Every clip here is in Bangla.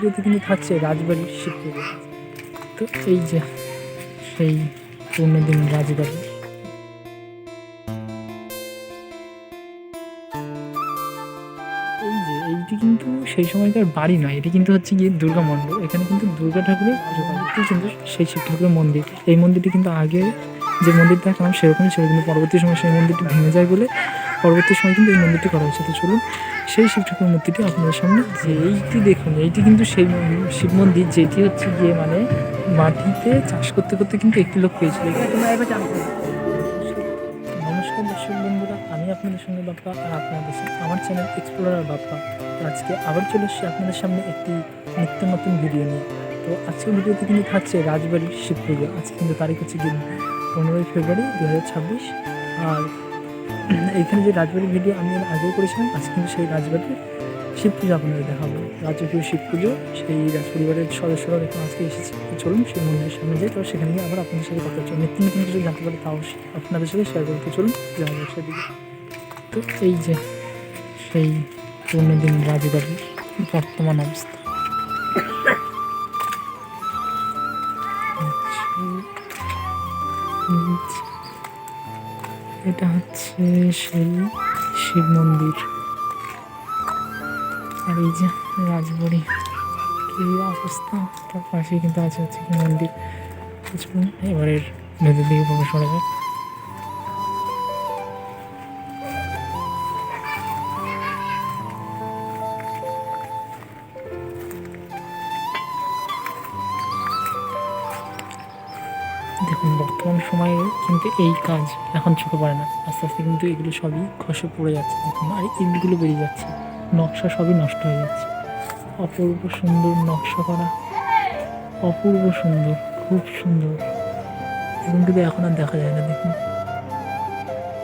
যদি কিন্তু থাকছে রাজবাড়ির শিব পুজো। তো এই যে সেই পুরনো দিন রাজবাড়ি, এই যে এইটি কিন্তু সেই সময়কার বাড়ি নয়, এটি কিন্তু হচ্ছে গিয়ে দুর্গা মণ্ডপ। এখানে কিন্তু দুর্গা ঠাকুরের পুজো করা, এটি কিন্তু সেই শিব ঠাকুরের মন্দির। এই মন্দিরটি কিন্তু আগে যে মন্দির দেখলাম সেরকমই ছিল, কিন্তু পরবর্তী সময় সেই মন্দিরটি ভেঙে যায় বলে পরবর্তী সময় কিন্তু এই মন্দিরটি করা হয়েছে। তো চলুন সেই শিব ঠাকুরের মূর্তিটি আপনাদের সামনে, যে এইটি দেখুন, এইটি কিন্তু সেই শিব মন্দির যেটি হচ্ছে গিয়ে মানে মাটিতে চাষ করতে করতে কিন্তু একটি লোক পেয়েছিল। নমস্কার দর্শক বন্ধুরা, আমি আপনাদের সঙ্গে বাপ্পা, আর আপনাদের সঙ্গে আমার চ্যানেল এক্সপ্লোরার বাপ্পা। তো আজকে আবার চলে এসেছি আপনাদের সামনে একটি নিত্য নতুন ভিডিও নিয়ে। তো আজকের ভিডিওতে কিন্তু থাকছে রাজবাড়ির শিব পুজো। আজকে কিন্তু তারিখ হচ্ছে গিয়ে 15ই ফেব্রুয়ারি 2026। আর এইখানে যে রাজবাড়ির ভিডিও আমি আগেও করেছিলাম, আজকে কিন্তু সেই রাজবাড়ির শিব পুজো আপনাদের দেখাবো। রাজকীয় শিব পুজো, সেই রাজপরিবারের সদস্যরা দেখুন আজকে এসেছে। চলুন সেই মন্দিরের সামনে যাই, তো সেখানে গিয়ে আবার আপনাদের সাথে কথা হচ্ছে, নিত্য নতুন কিছু জানতে পারি তাও আপনাদের সাথে শেয়ার করতে। চলুন যাওয়া যাক সেদিকে। তো এই যে সেই পুরনো দিন রাজবাড়ির বর্তমান অবস্থা। এটা হচ্ছে সেই শিব মন্দির, আর এই যে রাজবাড়ি কি অবস্থা, তার পাশে কিন্তু আছে হচ্ছে মন্দির। এবারের ভেতর দিকে প্রবেশ করা যাক। দেখুন বর্তমান সময়ে কিন্তু এই কাজ এখন চোখে পড়ে না, আস্তে আস্তে কিন্তু এগুলো সবই খসে পড়ে যাচ্ছে। দেখুন আর ইটগুলো বেরিয়ে যাচ্ছে, নকশা সবই নষ্ট হয়ে যাচ্ছে। অপূর্ব সুন্দর নকশা করা, অপূর্ব সুন্দর, খুব সুন্দর। এবং কিন্তু এখন আর দেখা যায় না, দেখুন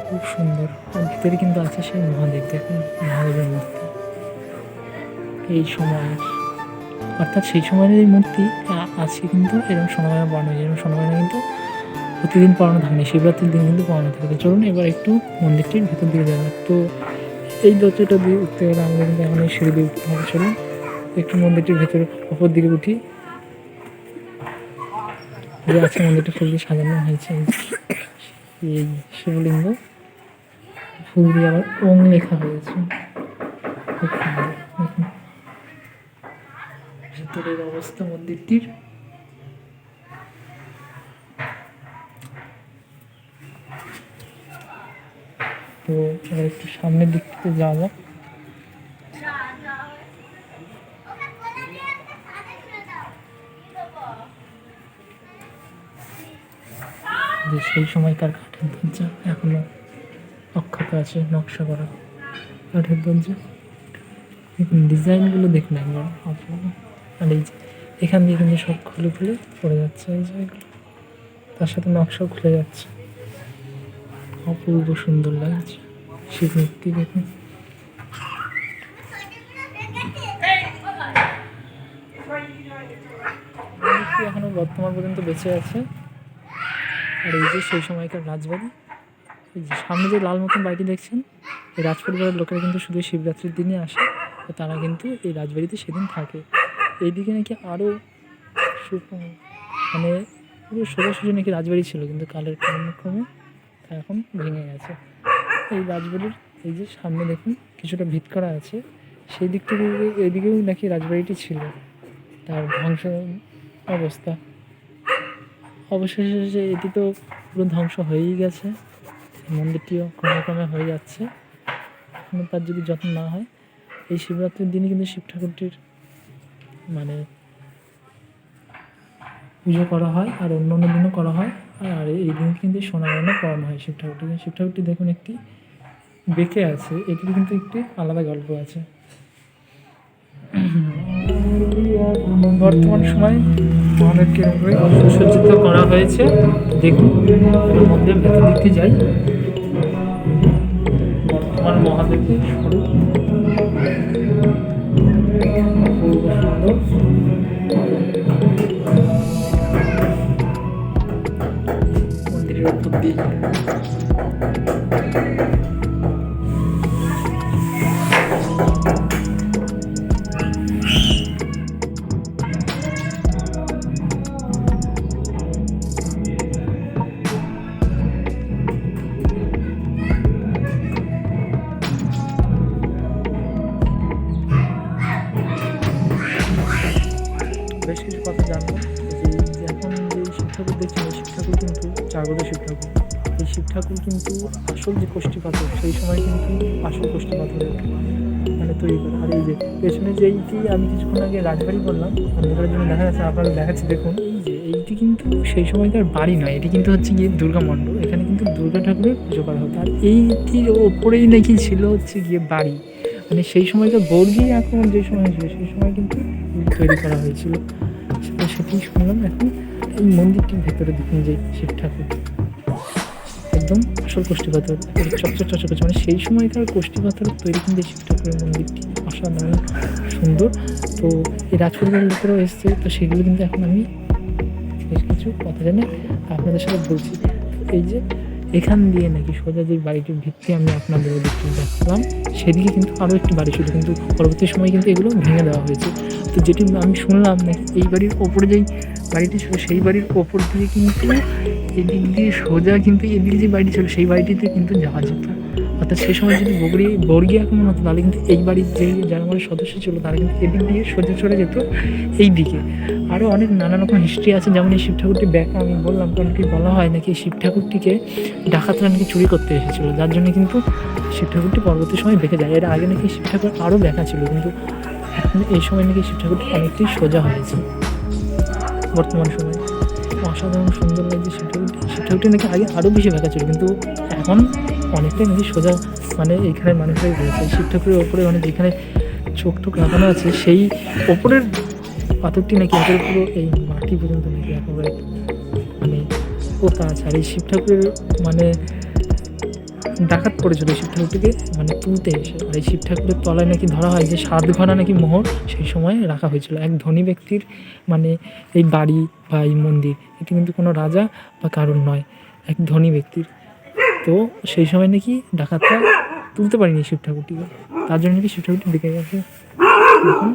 খুব সুন্দর। আর ভিতরে কিন্তু আছে সেই মহাদেব, দেখুন মহাদেবের মূর্তি এই সময়ের, অর্থাৎ সেই সময়ের এই মূর্তি আজকে কিন্তু এরকম সোনাবানা পড়ানো হয়। যেরকম সোনাবানা কিন্তু প্রতিদিন পড়ানো থাকে না, শিবরাত্রির দিন কিন্তু পড়ানো থাকে। চলুন এবার একটু মন্দিরটির ভেতর দিয়ে যাওয়া। তো এই দরজাটা দিয়ে উঠতে গেলে আমাদের কিন্তু এখন এই সিঁড়ি দিয়ে উঠতে হবে। চলুন একটু মন্দিরটির ভেতরে ওপর দিকে উঠি। যে আছে মন্দিরটা ফুল দিয়ে সাজানো হয়েছে, এই শিবলিঙ্গ ফুল দিয়ে আবার ওম লেখা হয়েছে, খুব সুন্দর। দেখুন ভেতরের অবস্থা মন্দিরটির। তো এবার একটু সামনের দিক থেকে যাওয়া যাক। যে সেই সময়কার কাঠের দরজা এখনো অক্ষত আছে, নকশা করা কাঠের দরজা। দেখুন ডিজাইনগুলো দেখুন একবার অপূর্ব। আর এই যে এখান দিয়ে কিন্তু সব খুলে খুলে পড়ে যাচ্ছে, এই জায়গাগুলো তার সাথে নকশাও খুলে যাচ্ছে, অপূর্ব সুন্দর লাগছে শিব মূর্তি। দেখুন এখনো বর্তমান পর্যন্ত বেঁচে আছে। আর এই যে সেই সময়কার রাজবাড়ি, এই যে সামনে যে লাল মতন বাড়িটি দেখছেন, এই রাজপরিবারের লোকেরা কিন্তু শুধু শিবরাত্রির দিনে আসে, তো তারা কিন্তু এই রাজবাড়িতে সেদিন থাকে। এইদিকে নাকি আরও মানে পুরো সোজাসুজি নাকি রাজবাড়ি ছিল, কিন্তু কালের ক্রমে তা এখন ভেঙে গেছে। এই রাজবাড়ির এই যে সামনে দেখুন কিছুটা ভিত করা আছে, সেই দিক থেকে এইদিকেও নাকি রাজবাড়িটি ছিল, তার ধ্বংস অবস্থা। অবশেষে এটি তো পুরো ধ্বংস হয়েই গেছে, মন্দিরটিও ক্রমে ক্রমে হয়ে যাচ্ছে। এখনও তার যদি যত্ন না হয়, এই শিবরাত্রির দিনে কিন্তু শিব ঠাকুরটির মানে পুজো করা হয়, আর অন্য অন্য দিনও করা হয়। আর এই দিন কিন্তু সোনাবানা পড়ানো হয় শিব ঠাকুরটিকে। শিব ঠাকুরটি দেখুন একটি বেঁকে আছে, এটির কিন্তু একটি আলাদা গল্প আছে। বর্তমান সময় মহাদেবকে এরকমভাবে সুসজ্জিত করা হয়েছে। দেখুন মন্দিরের ভেতর দিকে যাই, বর্তমান মহাদেবের স্বরূপ মন্দিরের উপর দিয়ে বেশ কিছু কথা জানবো। যে এখন যে শিব ঠাকুর দেখছেন, এই শিব ঠাকুর কিন্তু জাগ্রত শিব ঠাকুর। এই শিব ঠাকুর কিন্তু আসল যে কোষ্ঠী পাথর, সেই সময় কিন্তু আসল কোষ্ঠী পাথরের মানে তৈরি করে। আর এই যে পেছনে যে এইটি আমি কিছুক্ষণ আগে রাজবাড়ি বললাম, অন্ধকারের জন্য দেখা যাচ্ছে, আপনারা দেখাচ্ছি দেখুন। এই যে এইটি কিন্তু সেই সময়কার বাড়ি নয়, এটি কিন্তু হচ্ছে গিয়ে দুর্গা মণ্ডপ। এখানে কিন্তু দুর্গা ঠাকুরের পুজো করা হতো। আর এইটির ওপরেই নাকি ছিল হচ্ছে গিয়ে বাড়ি, মানে সেই সময়কার বর্গী আক্রমণ যে সময় হয়েছিল সেই সময় কিন্তু তৈরি করা হয়েছিল। সেটাই শুনলাম। এখন এই মন্দিরটির ভেতরে দেখুন যে শিব ঠাকুর একদম আসল কোষ্ঠী পাথর, চকচক চকচক করছে, মানে সেই সময়কার কোষ্ঠী পাথরের তৈরি কিন্তু শিব ঠাকুরের মন্দিরটি অসাধারণ সুন্দর। তো এই রাজপরিবারের লোকেরাও এসছে, তো সেগুলো কিন্তু এখন আমি বেশ কিছু কথা জানে আপনাদের সাথে বলছি। এই যে এখান দিয়ে নাকি সোজা যে বাড়িটির ভিত্তি আমি আপনাদের দেখতে দেখলাম, সেদিকে কিন্তু আরও একটি বাড়ি ছিল, কিন্তু পরবর্তী সময় কিন্তু এগুলো ভেঙে দেওয়া হয়েছে। তো যেটি আমি শুনলাম নাকি এই বাড়ির ওপরে যেই বাড়িটি ছিল, সেই বাড়ির ওপর দিয়ে কিন্তু এদিক দিয়ে সোজা কিন্তু এদিকে যে বাড়িটি ছিল সেই বাড়িটিতে কিন্তু যাওয়া যেত। অর্থাৎ সেই সময় যদি বর্গী আক্রমণ হতো, তাহলে কিন্তু এই বাড়ির যারা আমার সদস্য ছিল তারা কিন্তু এদিক দিয়ে সোজা চলে যেত এই দিকে। আরও অনেক নানা রকম হিস্ট্রি আছে, যেমন এই শিব ঠাকুরটি ব্যাখ্যা আমি বললাম, কারণ কি বলা হয় নাকি এই শিব ঠাকুরটিকে ডাকাতরা নাকি চুরি করতে এসেছিলো, যার জন্য কিন্তু শিব ঠাকুরটি পরবর্তী সময় বেঁকে যায়। এর আগে নাকি শিব ঠাকুর আরও ব্যাখ্যা ছিল, কিন্তু এখন এই সময় নাকি শিব ঠাকুরটি অনেকটাই সোজা হয়েছে বর্তমান সময়ে। অসাধারণ সুন্দর লাগছে শিব ঠাকুরটি। শিব ঠাকুরটি নাকি আগে আরও বেশি ব্যাখ্যা ছিল, কিন্তু এখন অনেকটাই নাকি সোজা, মানে এইখানে মানুষরাই রয়েছে। শিব ঠাকুরের ওপরে মানে যেখানে চোখ টোক লাগানো আছে, সেই ওপরের পাথরটি নাকি একের পুরো এই মাটি পর্যন্ত নাকি একেবারে মানে পোতা আছে। আর এই শিব ঠাকুরের মানে ডাকাত পড়েছিল শিব ঠাকুরটিকে মানে তুলতে এসে। আর এই শিব ঠাকুরের তলায় নাকি ধরা হয় যে 7 ঘোড়া নাকি মোহর সেই সময় রাখা হয়েছিল। এক ধনী ব্যক্তির মানে এই বাড়ি বা এই মন্দির, এটি কিন্তু কোনো রাজা বা কারণ নয়, এক ধনী ব্যক্তির। তো সেই সময় নাকি ডাকাতরা তুলতে পারেনি শিব ঠাকুরটিকে, তার জন্য নাকি শিব ঠাকুরটি দেখে গেছে। দেখুন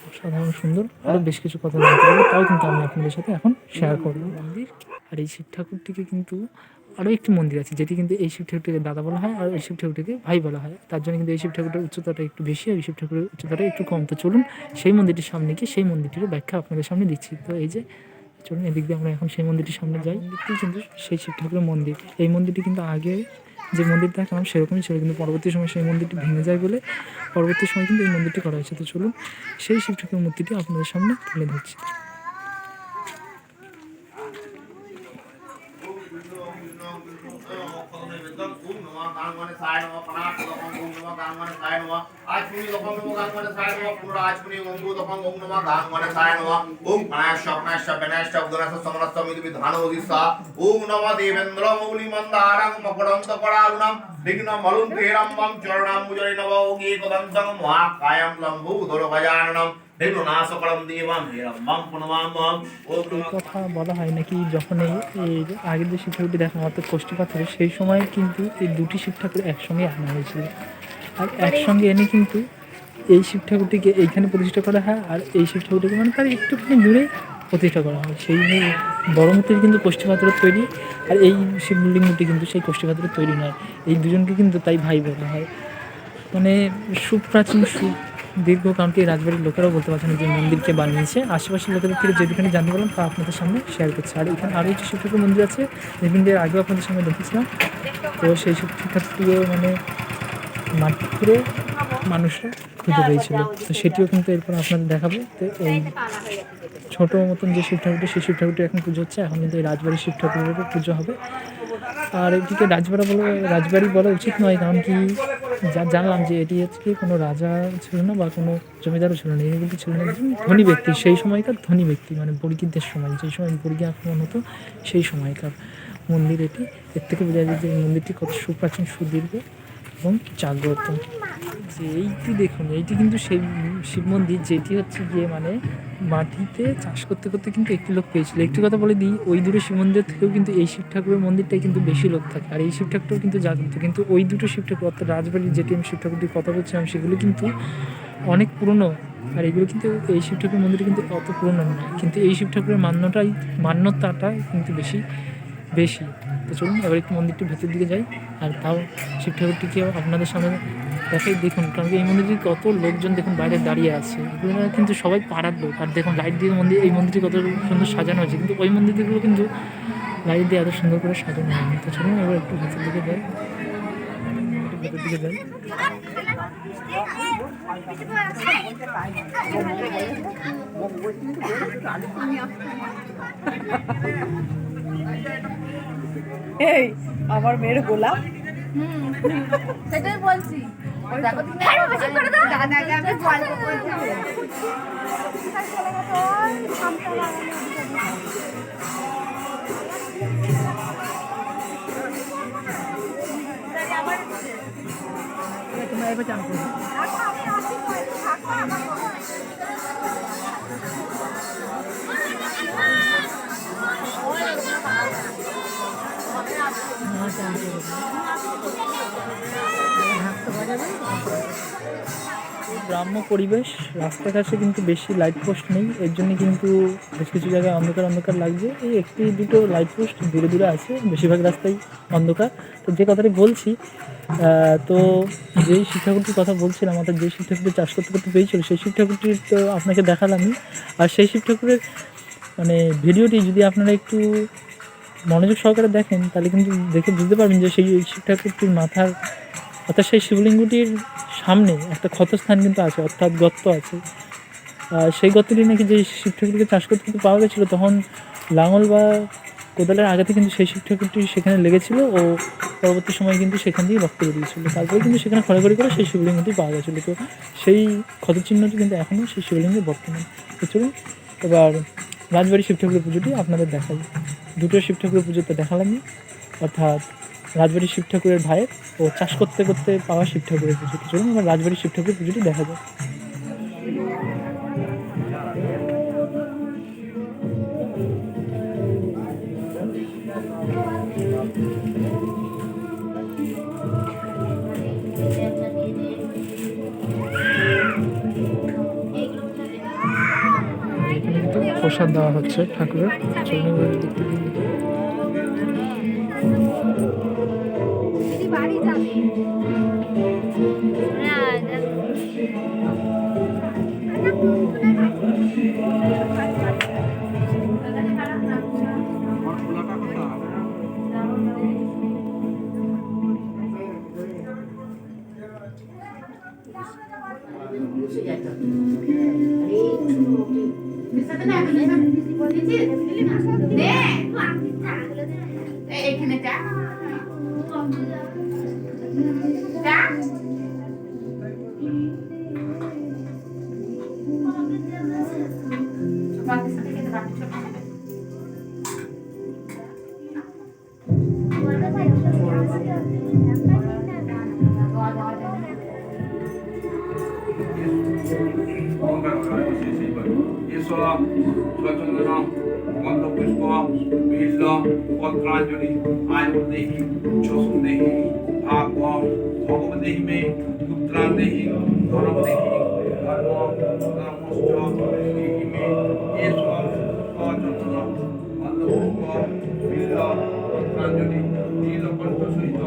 অসাধারণ সুন্দর। আরও বেশ কিছু কথা জানতে পারবো, তাও কিন্তু আমি আপনাদের সাথে এখন শেয়ার করবো মন্দির। আর এই শিব ঠাকুরটিকে কিন্তু আরও একটি মন্দির আছে, যেটি কিন্তু এই শিব ঠাকুরটিকে দাদা বলা হয় আর এই শিব ঠাকুরটিকে ভাই বলা হয়। তার জন্য কিন্তু এই শিব ঠাকুরটার উচ্চতাটা একটু বেশি আর এই শিব ঠাকুরের উচ্চতাটা একটু কম। তো চলুন সেই মন্দিরটির সামনে গিয়ে সেই মন্দিরটির ব্যাখ্যা আপনাদের সামনে দিচ্ছি। তো এই যে চলুন এদিক দিয়ে আমরা এখন সেই মন্দিরটির সামনে যাই। মন্দিরটি কিন্তু সেই শিব ঠাকুরের মন্দির। এই মন্দিরটি কিন্তু আগে যে মন্দির দেখলাম সেরকমই ছিল, কিন্তু পরবর্তী সময় সেই মন্দিরটি ভেঙে যায় বলে পরবর্তী সময় কিন্তু এই মন্দিরটি করা হয়েছে। তো চলুন সেই শিব ঠাকুরের মূর্তিটি আপনাদের সামনে তুলে ধরছি। কথা বলা হয় নাকি যখন এই আগের যে শিব ঠাকুরটি দেখা অর্থাৎ কোষ্ঠী পাথরে, সেই সময় কিন্তু এই দুটি শিব ঠাকুর একসঙ্গে আনা হয়েছিল। আর একসঙ্গে এনে কিন্তু এই শিব ঠাকুরটিকে এইখানে প্রতিষ্ঠা করা হয়, আর এই শিব ঠাকুরটিকে মানে তার একটুখানি দূরে প্রতিষ্ঠা করা হয়। সেই বড় মূর্তির কিন্তু কোষ্ঠী পাথরের তৈরি, আর এই শিবলিঙ্গটি কিন্তু সেই কোষ্ঠী পাথরের তৈরি নয়। এই দুজনকে কিন্তু তাই ভাই বলা হয়। মানে সুপ্রাচীন দীর্ঘ, কারণ কি রাজবাড়ির লোকেরাও বলতে পারছেন যে মন্দিরকে বানিয়েছে। আশেপাশের লোকেদের থেকে যেখানে জানতে পারলাম তা আপনাদের সামনে শেয়ার করছে। আর এখানে আরও একটি শিব ঠাকুর মন্দির আছে, যেখান দিয়ে আগেও আপনাদের সামনে দেখেছিলাম। তো সেই শিব ঠাকুরটিও মানে মাটি করে মানুষরা খুঁজে পেয়েছিল, তো সেটিও কিন্তু এরপর আপনাদের দেখাবো। তো এই ছোটো মতন যে শিব ঠাকুরটি, সেই শিব ঠাকুরটি এখন পুজো হচ্ছে। এখন কিন্তু এই রাজবাড়ির শিব ঠাকুরের উপর পুজো হবে। আর এটিকে রাজবাড়ি বলা উচিত নয়, কারণ কি জানলাম যে এটি হচ্ছে কি কোনো রাজা ছিল না বা কোনো জমিদারও ছিল না, এগুলি ছিলেন একজন ধনী ব্যক্তি, সেই সময়কার ধনী ব্যক্তি, মানে বর্গীদের সময়, যেই সময় বর্গী আক্রমণ হতো সেই সময়কার মন্দির এটি। এর থেকে বোঝা যায় যে এই মন্দিরটি কত সুপ্রাচীন, সুদীর্ঘ এবং জাগ্রত। যে এইটি দেখুন, এইটি কিন্তু সেই শিব মন্দির যেটি হচ্ছে গিয়ে মানে মাটিতে চাষ করতে করতে কিন্তু একটি লোক পেয়েছিল। একটি কথা বলে দিই, ওই দুটো শিব মন্দির থেকেও কিন্তু এই শিব ঠাকুরের মন্দিরটাই কিন্তু বেশি লোক থাকে, আর এই শিব ঠাকুরটাও কিন্তু জাগ্রত। কিন্তু ওই দুটো শিব ঠাকুর অর্থাৎ রাজবাড়ির যেটি আমি শিব ঠাকুরটির কথা বলছিলাম সেগুলো কিন্তু অনেক পুরনো, আর এগুলো কিন্তু এই শিব ঠাকুরের মন্দির কিন্তু অত পুরনো নয়, কিন্তু এই শিব ঠাকুরের মান্যতাটা কিন্তু বেশি। তো চলুন এবার একটু মন্দিরটির ভেতর দিকে যাই, আর তাও শিব ঠাকুরটিকেও আপনাদের সামনে দেখাই দেখুন, কারণ কি এই মন্দিরটি কত লোকজন দেখুন বাইরে দাঁড়িয়ে আছে, এগুলো কিন্তু সবাই পাড়ার লোক। আর দেখুন লাইট দিয়ে এই মন্দিরটি কত সুন্দর সাজানো হয়েছে, কিন্তু ওই মন্দিরগুলো কিন্তু লাইট দিয়ে এত সুন্দর করে সাজানো হয়নি। তো চলুন এবার একটু ভেতর দিকে যাই, ভেতর দিকে যাই। এই আমার মেয়ের গোলাপ, সেটাই বলছি। দাদাকে আমি গল্প করছি। তোমরা এবার চান করো। গ্রাম্য পরিবেশ, রাস্তাঘাটে কিন্তু বেশি লাইট পোস্ট নেই, এর জন্য কিন্তু বেশ কিছু জায়গায় অন্ধকার অন্ধকার লাগছে। এই একটি দুটো লাইট পোস্ট দূরে দূরে আছে, বেশিরভাগ রাস্তায় অন্ধকার। তো যে কথাটি বলছি, তো যেই শিব ঠাকুরটির কথা বলছিলাম, অর্থাৎ যে শিব ঠাকুরটি চাষ করতে করতে পেয়েছিল, সেই শিব ঠাকুরটির তো আপনাকে দেখালামই। আর সেই শিব ঠাকুরের মানে ভিডিওটি যদি আপনারা একটু মনোযোগ সহকারে দেখেন, তাহলে কিন্তু দেখে বুঝতে পারবেন যে সেই শিব ঠাকুরটির মাথার, অর্থাৎ সেই শিবলিঙ্গটির সামনে একটা ক্ষতস্থান কিন্তু আছে, অর্থাৎ গর্ত আছে। সেই গর্তটি নাকি যে শিব ঠাকুরকে চাষ করতে করতে পাওয়া গেছিলো, তখন লাঙল বা কোদালের আঘাতে কিন্তু সেই শিব ঠাকুরটি সেখানে লেগেছিল ও পরবর্তী সময় কিন্তু সেখান দিয়ে রক্ত বেরিয়েছিল। তারপরে কিন্তু সেখানে খড়াখড়ি করে সেই শিবলিঙ্গটি পাওয়া গেছিলো। তো সেই ক্ষতচিহ্নটি কিন্তু এখনও সেই শিবলিঙ্গে বর্তমান। তো চলুন এবার রাজবাড়ি শিব ঠাকুরের পুজোটি আপনাদের দেখাই। দুটো শিব ঠাকুরের পুজো তো দেখালামই, অর্থাৎ রাজবাড়ি শিব ঠাকুরের ভাইয়ের ও চাষ করতে করতে পাওয়া শিব ঠাকুরের পুজো। চলুন এবার রাজবাড়ি শিব ঠাকুরের পুজোটি দেখা যায়। প্রসাদ দেওয়া হচ্ছে ঠাকুরের। চলুন দেখতে দিন। বাড়ি যাবে এখানে যা যা গন্ধপুষ্প বিল্ল পত্রাঞ্জলি আয়ুর্দেহি যশোদেহি ভাগবম ভগবদেহি মে পুত্রান্দেহি ধনদেহি ধর্মশ্চি মে এসব সচন্দন গন্ধপুষ্প বিল্ল পত্রাঞ্জলি নীলকণ্ঠ সহিত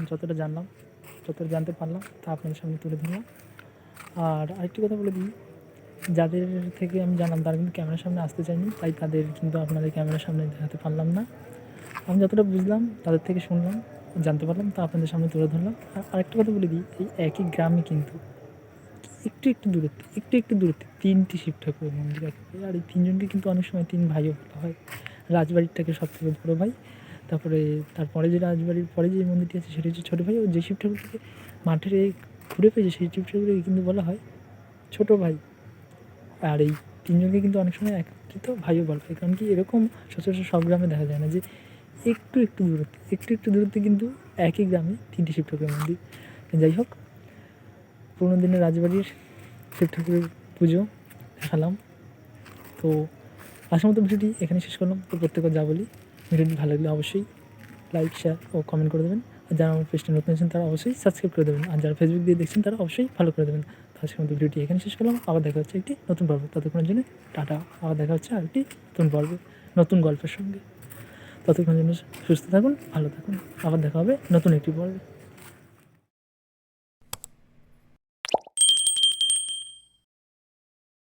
যতটা জানলাম, যতটা জানতে পারলাম তা আপনাদের সামনে তুলে ধরলাম। আর আরেকটি কথা বলে দিই, যাদের থেকে আমি জানলাম তারা কিন্তু ক্যামেরার সামনে আসতে চায়নি, তাই তাদের কিন্তু আপনাদের ক্যামেরার সামনে দেখাতে পারলাম না। আমি যতটা বুঝলাম, তাদের থেকে শুনলাম, জানতে পারলাম, তা আপনাদের সামনে তুলে ধরলাম। আর আরেকটা কথা বলে দিই, এই একই গ্রামে কিন্তু একটু দূরত্বে তিনটি শিব ঠাকুরের মন্দির আছে। আর এই তিনজনকে কিন্তু অনেক সময় তিন ভাইও বলা হয়। রাজবাড়িটাকে সবথেকে বড়ো ভাই, তারপরে যে রাজবাড়ির পরে যে মন্দিরটি আছে সেটি হচ্ছে ছোটো ভাই, ও যে শিব ঠাকুরকে মাঠের ঘুরে পেয়েছে সেই শিব ঠাকুরকে কিন্তু বলা হয় ছোটো ভাই। আর এই তিনজনকে কিন্তু অনেক সময় একত্রিত ভাইও বলা হয়, কারণ কি এরকম সচরাচর সব গ্রামে দেখা যায় না যে একটু দূরত্বে কিন্তু একই গ্রামে তিনটি শিব ঠাকুরের মন্দির। যাই হোক, পুরোনো দিনের রাজবাড়ির শিব ঠাকুরের পুজো দেখালাম। তো আসার মতো ভিডিওটি এখানে শেষ করলাম। তো প্রত্যেকবার যা বলি, ভিডিওটি ভালো লাগলে অবশ্যই লাইক, শেয়ার ও কমেন্ট করে দেবেন। আর যারা আমার পেজটি নতুন আছেন তারা অবশ্যই সাবস্ক্রাইব করে দেবেন। আর যারা ফেসবুক দিয়ে দেখছেন তারা অবশ্যই ফলো করে দেবেন। তো আজকের মতো ভিডিওটি এখানে শেষ করলাম। আবার দেখা হচ্ছে একটি নতুন পর্ব। ততক্ষণের জন্য টাটা। আবার দেখা হচ্ছে আরেকটি নতুন পর্বে। নতুন গল্পের সঙ্গে। ততক্ষণ জন্য সুস্থ থাকুন, ভালো থাকুন, আবার দেখা হবে নতুন একটি পর্বে।